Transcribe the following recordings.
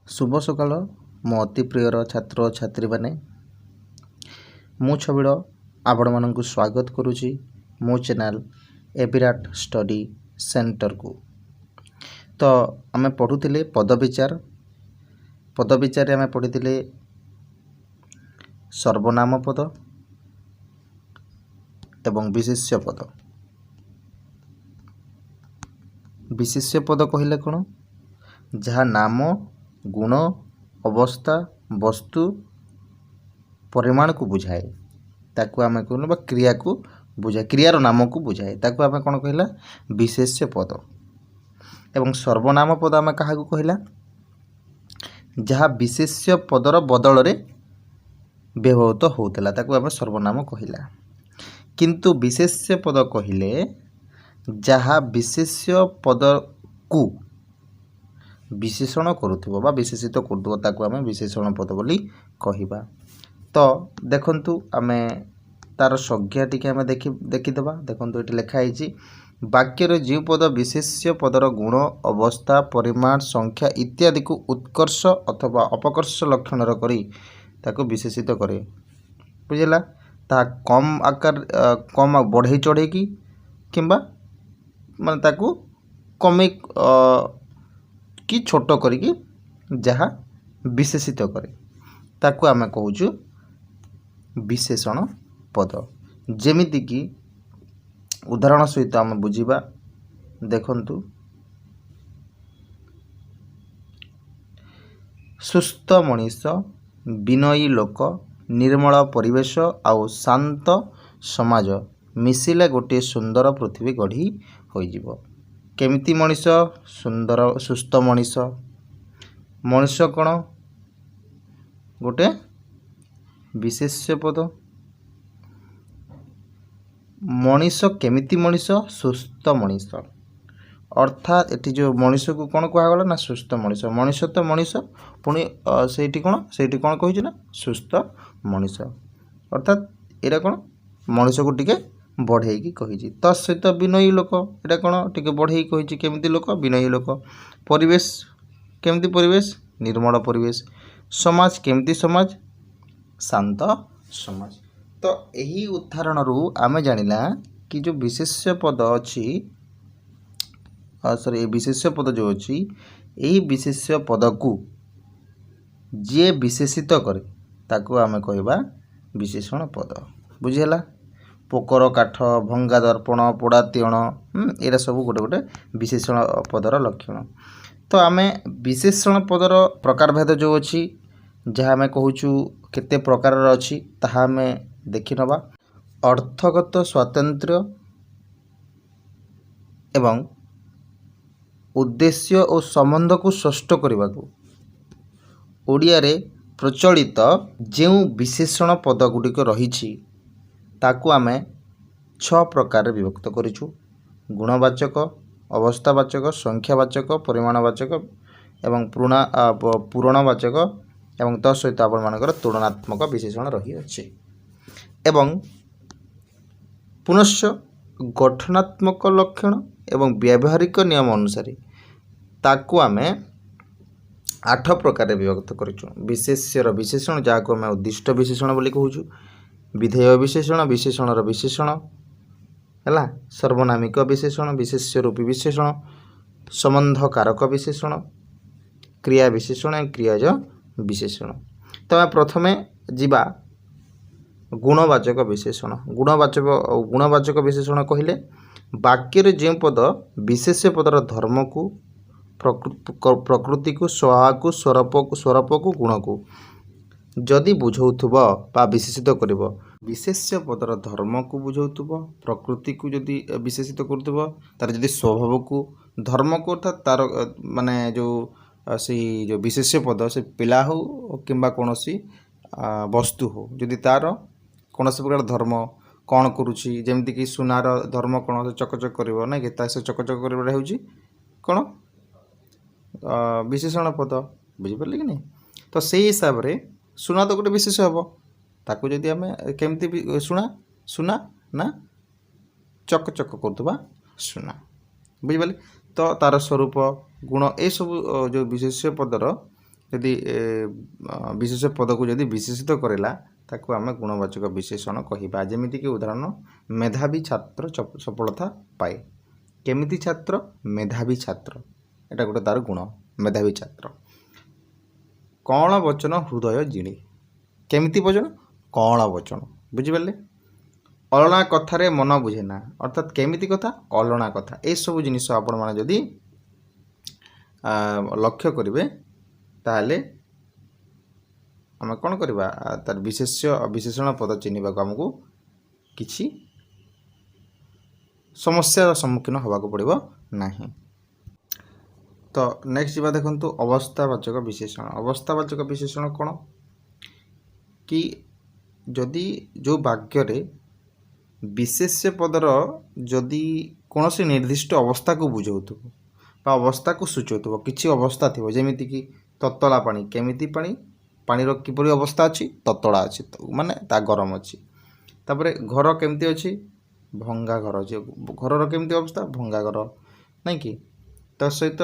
शुभ सकाल मो अति प्रियर छात्र छात्री मैंने मु छबिड़ आपण मानक स्वागत करुच्ची मो चैनल ए विराट स्टडी सेंटर को। तो आम पढ़ुले पदविचार आम पढ़ी सर्वनाम पद एवं विशेष्य पद। विशेष्य पद कहले कौन जहाँ नाम गुण अवस्था वस्तु परिमाण को बुझाए ताकू आम कहूँ क्रिया को बुझाए क्रियार नाम को बुझाए ताकू आम कौन कहला विशेष्य पद। एवं सर्वनाम पद आम क्या कहला जहाँ विशेष्य पदर बदल रे व्यवहृत होता ताकू आम सर्वनाम कहला। किंतु विशेष्य पद कहले जहाँ विशेष्य पद को विशेषण करुथिबो बा विशेषित करदो ताकू आम विशेषण पद बोली कहिबा। तो देखंतु आमे तार संज्ञा टिके आमे देखिदेबा। देखंतु एटी लिखा है वाक्यर जो पद विशेष्य पदर गुण अवस्था परिमाण संख्या इत्यादि को उत्कर्ष अथवा अपकर्ष लक्षण करी ताकू विशेषित करे बुझेला ता कम आकार कम बढ़ई चढ़े की किंबा माने ताकू कमे कि छोट करिकी जहाँ विशेषित करे ताकू आमे कहूचु विशेषण पद। जेमिति कि उदाहरण सहित आम बुझिबा। देखंतु सुस्थ मनीष विनयी लोक निर्मल परिवेश आउ शांत समाज मिसिले गोटे सुंदर पृथ्वी गढ़ी होइजिवो। केमिति मनीष सुंदर सुस्थ मनीष मनीष कौन गोटे विशेष्य पद। मनीष केमिति मनीष सुस्थ मनीष अर्थात एटी जो मनीष को कौन कहगला ना सुस्थ मनीष। मनीष तो मनीष पुणी सेठी कौन कही ना सुस्थ मनीष अर्थात एरा कौन मनीष को टिके बढ़ेगी कही तहित विनयी लोक एटा कौन टिके बढ़ेई कही केमिति लोक विनयी लोक। परिवेश केमिति परिवेश निर्मल परिवेश। समाज केमिति समाज शांत समाज। तो यही उदाहरण रु आमे जानिला कि जो विशेष्य पद अच्छी सॉरी विशेष्य पद जो अच्छी यही विशेष्य पद को जे विशेषित करे ताकू आमे कहबा विशेषण पद बुझेला। पोकर काठ भंगा दर्पण पोड़ा तीण एरा सब गोटे गोटे विशेषण पदर लक्षण। तो आमे विशेषण पदर प्रकार भेद जो अच्छी जहाँ आमे कहूचु केते प्रकार अच्छी ताहा आमे देखि नबा। अर्थगत स्वातंत्र्य एवं उद्देश्य और संबंध को स्पष्ट करने को ओडिया रे प्रचलित जो विशेषण पद गुड़िक रही ताकू आमे 6 प्रकार विभक्त करिछु। गुणवाचक अवस्थावाचक संख्यावाचक परिमाणवाचक एवं पूरणवाचक एवं तत्सहित आपण मानकर तुलनात्मक विशेषण रही अछि। एवं पुनश्च गठनात्मक लक्षण एवं व्यावहारिक नियम अनुसार ताकू आमे 8 प्रकार विभक्त करिछु। विशेष्यर विशेषण जाको आमे उद्दिष्ट विशेषण बोली कहूछु। विधेय विशेषण विशेषणर विशेषण है सर्वनामिक विशेषण विशेष्य रूपी विशेषण संबंध कारक विशेषण क्रिया विशेषण क्रियाज विशेषण। तो प्रथमे जीवा गुणवाचक विशेषण। गुणवाचक विशेषण कहले वाक्य जो पद विशेष्य पदर धर्म को प्रकृति को स्वभाव को स्वरूप को गुण को जदि बुझौथुबो बा विशेषित करिवो विशेष्य पदर धर्म को बुझौथुबो प्रकृति को जदि विशेषित करथुबो तार जदि स्वभाव को धर्म को अर्थात तार माने जो जो विशेष्य पद से पिला हो किंबा कोनोसी वस्तु हो जदि तार कोनोसी प्रकार धर्म कौन करुछि जेमति कि सुनार धर्म कौन चकचक करिवो ना कि तासे चकचक करिवो हेउछि कौन विशेषण पद बुझि परले कि नहीं। तो सेही हिसाब रे सुना तो गोटे विशेष हम ताकू जदि आम केमती सुना सुना ना चक चक कर सुना बुझिपारे। तो तार स्वरूप गुण ए सब जो विशेष्य पदर जदि विशेष पद को जदि विशेषित करला ताकू आम गुणवाचक विशेषण कहवा। जमीक उदाहरण मेधावी छात्र सफलता पाए। केमिति छात्र? मेधावी छात्र, एटा गोटे तार गुण मेधावी छात्र। कौन वचन हृदय जिणे। केमिति वचन? कौन वचन, बुझिपारे। अलणा कथार मन बुझे ना, अर्थात केमिति कथा? अलणा कथा। ए सब जिनिस आपण माने जदि लक्ष्य करेंगे ताहले आम कौन करवा तार विशेषण पद चिन्हवा को आमको किसी समस्या सम्मुखीन होगा पड़ो ना। तो नेक्स्ट जा देखु अवस्थावाचक विशेषण। अवस्थावाचक विशेषण कौन कि जदि जो वाक्य विशेष पदर जदि कौन सी निर्दिष्ट अवस्था को बुझाउथबो बा अवस्था को सूचौथबो, किछि अवस्था थिबो जेमिति कि ततला पानी। केमिति पानी? पानीर किपरि अवस्था अच्छी? ततला अच्छी, माने ता गरम अच्छी। तापरे घर केमती अच्छी? भंगा घर अच्छी। घर केमती अवस्था? भंगा घर, नहीं कि ता सहित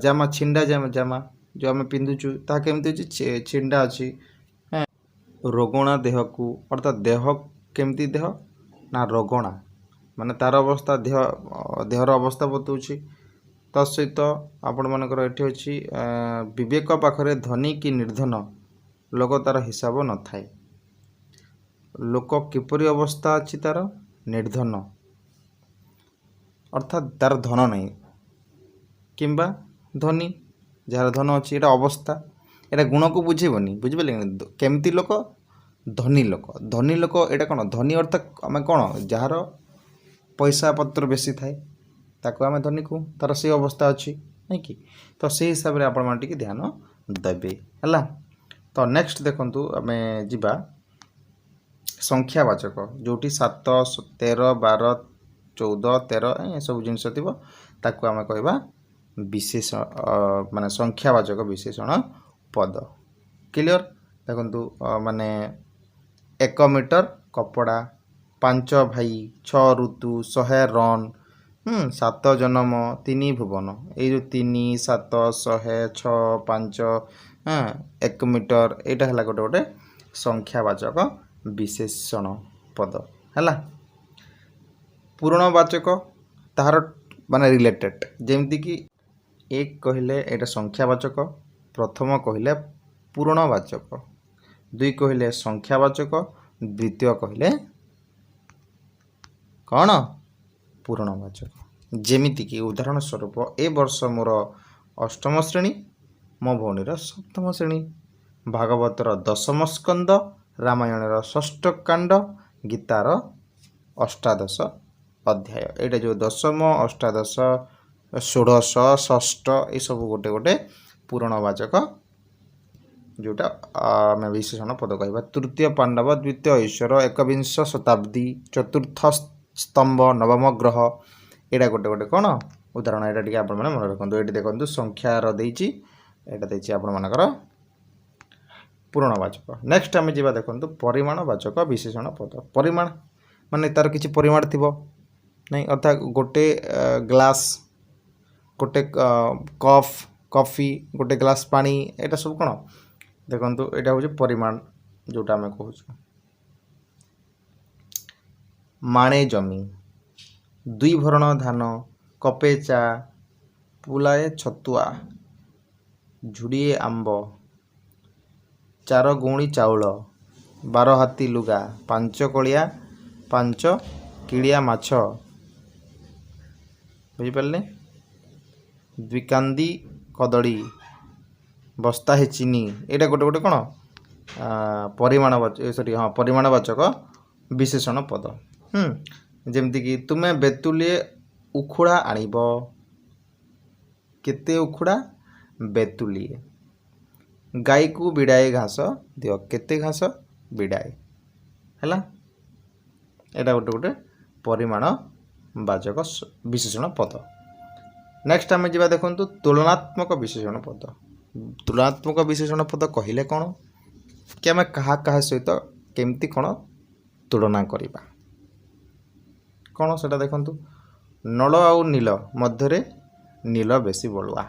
जामा छिंडा जामा जो आम पिंधुचु ता केमती अच्छी? छिंडा अच्छी। रोगणा देह को, अर्थात देह केमती देह ना रोगणा, माने तार अवस्था देहर अवस्था बतौछि। तसहित आपण मानकर एठी अछि विवेक पाखरे धनी कि निर्धन लोक तार हिसाब न थाए। लोक किपरि अवस्था अछि तार? निर्धन, अर्थात तार धन नहीं, किंबा धनी जार धन अच्छी, एटा अवस्था, एटा गुण को बुझेबनी। बुझिपारे केमती लोक? धनी लोक। धनी लोक एटा कौन? धनी अर्थात आम कौन जार पैसा पत्र बेसी थाए ताको आम धनी को, तार से अवस्था अच्छी, नहीं कि। तो से हिसाब से आपण माने ध्यान देबे हला। तो नेक्स्ट देखंतु आमे जिबा संख्यावाचक, जोटी 7 13 12 14 13 सब जिनस थिबो ताको आमे कहबा विशेष माने संख्यावाचक विशेषण पद। क्लियर? देखंतु माने 1 मीटर कपड़ा, 5 भाई, 6 ऋतु, 100 रन, 7 जन्म, 3 भुवन। ये जो 3 7 100 6 5 1 मीटर यहाँ है गोटे गोटे संख्यावाचक विशेषण पद है। पूर्णवाचक तार माने रिलेटेड, जेमती कि एक कहले एटा संख्यावाचक, प्रथम कहले पूर्णवाचक, दुई कहले संख्यावाचक, द्वितीय कहले कौन? पूर्णवाचक। जेमिति कि उदाहरण स्वरूप ए वर्ष मोर 8म श्रेणी, मो भौणीर 7म श्रेणी, भागवतर 10म स्कंद, रामायणर 6ठ कांड, गीतार 18 अध्याय। एटा जो 10म 18 16 षष्ठ ये सब गोटे गोटे पूर्णवाचक जोटा आम विशेषण पद कह। तृतीय पांडव, द्वितीय ईश्वर, 21 शताब्दी, चतुर्थ स्तंभ, नवम ग्रह, एटा गोटे गोटे कौन उदाहरण। एटा टिके आपण माने मन रखंतु। एटी देखंतु संख्यार देइछि, एटा देइछि आपण मानकर पूर्णवाचक। नेक्स्ट आम जा देखंतु परिमाणवाचक विशेषण पद। परिमाण माने तार किछि परिमाण थिबो नहीं, अर्थात गोटे ग्लास, गोटे कप कॉफी, गोटे ग्लास पानी, एटा सब कौन देखंतु एटा होछि परिमाण जोटा आम कहूँ। माणे जमी, 2 भरण धान, कपे चा, पुलाए छतुआ, झुड़िए आंब, 4 गौणी चाउल, 12 हाथी लुगा, 5 कलिया, 5 किलिया माछ, बुझिपारे, 2 कांदी कदड़ी, बस्ता है चीनी। एटा गोटे गोटे कौन परिमाणवाचक, सॉरी हाँ परिमाणवाचक विशेषण पद। जेमती कि तुमे बेतुलिए उखुड़ा आनिब, केते उखुड़ा? बेतुलिए। गाई को बिड़ाए घास दियो, केते घास? बिड़ाए हैला। एटा गोटे गोटे परिमाणवाचक विशेषण पद। नेक्स्ट आम जा देखंतु तुलनात्मक विशेषण पद। तुलनात्मक विशेषण पद कहले कौन कि आम क्या सहित केमती कौन तुलना करिबा कौन सेटा देखंतु। नल आउ नील मध्य नील बेसी बलुआ,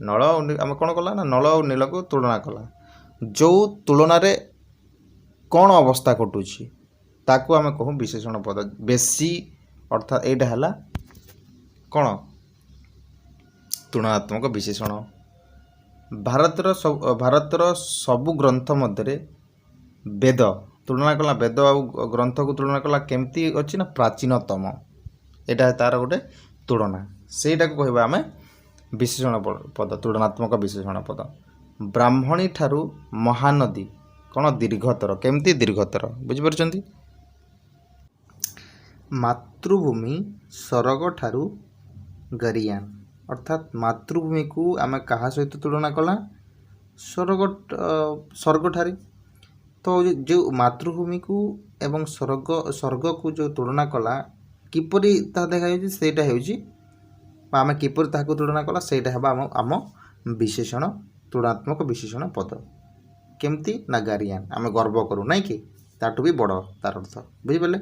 नल आम कौन कला ना नल और नील को तुलना कला जो तुलन कौन अवस्था घटुची ताकू आम कहूँ विशेषण पद बेसी अर्थात एटा है कौन तुलनात्मक विशेषण। भारतर सबु ग्रंथ मध्य वेद तुलना कला वेद आ ग्रंथ को तुलना कला केमती अच्छी ना प्राचीनतम यहाँ तार गोटे तुलना सेटा को कहवा आम विशेषण पद तुलनात्मक विशेषण पद। ब्राह्मणी ठारू महानदी कौन दीर्घतर केमती दीर्घतर बुझीपार। मातृभूमि सरग ठारू गरियान अर्थात मातृभूमि को आम क्या सहित तुलना कला स्वर्ग ठारी। तो जो मातृभूमि को एवं स्वर्ग को जो तुलना कला किपरि ता देखा सेटा आम किपरि ताको तुलना कला सेटा है आम विशेषण तुलनात्मक विशेषण पद केमती ना गारियान आम गर्व करूँ ना कि ताठू भी बड़ तार अर्थ बुझिपारे।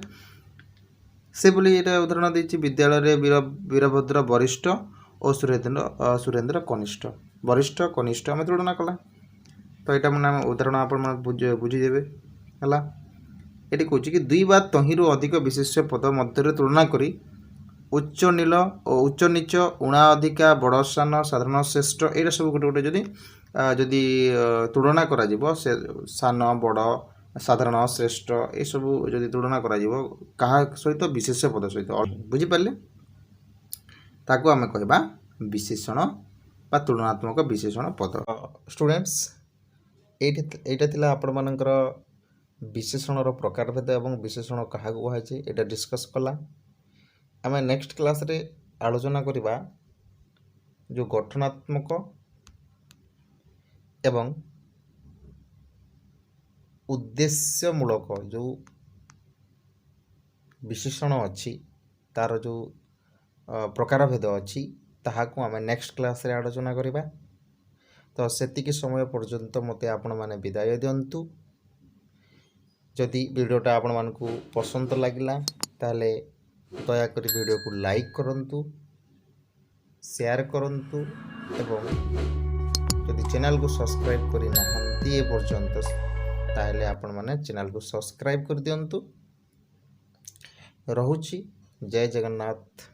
से बोली ये उदाहरण देती विद्यालय वीरभद्र वरिष्ठ और सुरेन्द्र कनिष्ठ वरिष्ठ कनिष्ठ आम तुलना कला। तो यहाँ मैंने उदाहरण आप बुझीदेवे है ये कौच कि दुई बा तहिंरु अधिक विशेष पद मध्य तुलना करी उच्च नील और उच्च नीच उणा अधिका बड़ सान साधारण श्रेष्ठ यहाँ सब गोटे गोटे जदि तुलना करा से सान बड़ साधारण श्रेष्ठ ये सब जदि तुलना करा क्या सहित विशेष पद सहित बुझीपारे ताको आम कहवा विशेषण बा तुलनात्मक विशेषण पद। स्टूडेंट्स एटा थिला आपण मानकर विशेषणर प्रकारभेद एवं विशेषण क्या कहुचे यहाँ डिस्कस कला। आम नेक्स्ट क्लास रे आलोचना करिबा जो गठनात्मक एवं उद्देश्यमूलक जो विशेषण अच्छी तार जो प्रकारभेद अच्छी ताहाकू आम नेक्स्ट क्लास रे आलोचना करिबा। तो सेतिकी समय पर्यंत मते आपण माने विदाय दियंतु। जदि वीडियोटा आपण मानकू पसंद लागिला ताले दयाकोरी वीडियो को लाइक करंतु शेयर करंतु एवं जदि चैनल को सब्सक्राइब करि नाहंती ए पर्यंत ताहले आपण माने चैनल को सब्सक्राइब कर दियंतु। रहुची जय जगन्नाथ।